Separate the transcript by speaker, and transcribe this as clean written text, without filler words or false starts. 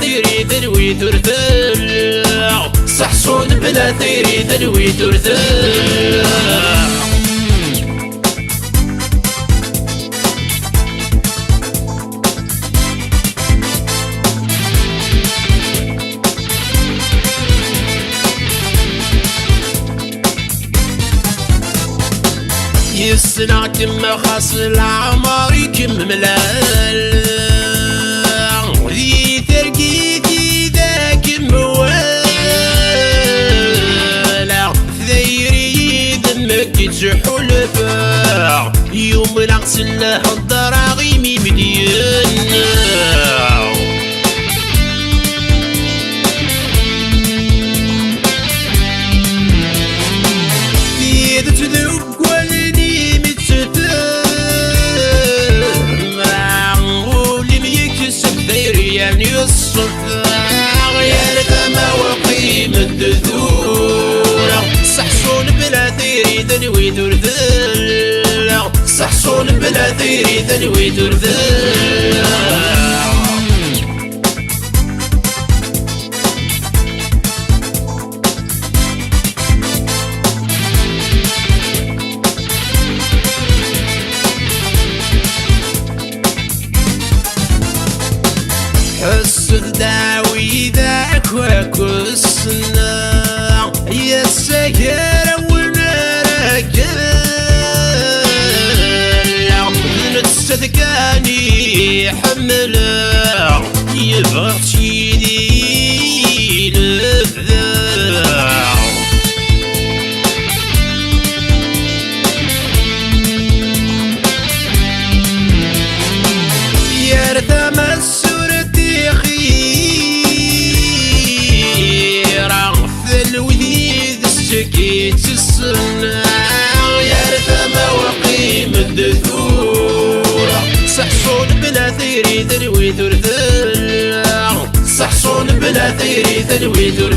Speaker 1: ثيري ذلوي ترثل صحصون بلا ثيري ذلوي ترثل يسنا كم خاص العمر كم ملال ذي ترقيتي ذاك موال ثيري ذمك تحلفا يوم نغسل له الضراغيم مدين الصفاغ يا التماوى قيم الدثور صحصون بلا ثيري ذلوي ترثل صحصون بلا ثيري ذلوي ترثل حس الداوي ذاك وكسنا يا السكر والنار كلا نتستذكاني حملا يبغى تشيلي نفذا يا رثم كيت الصناع يا التماوى قيم الدثور صحصون بلا ثيري ذلوي ترثل صحصون بلا ثيري ذلوي ترثل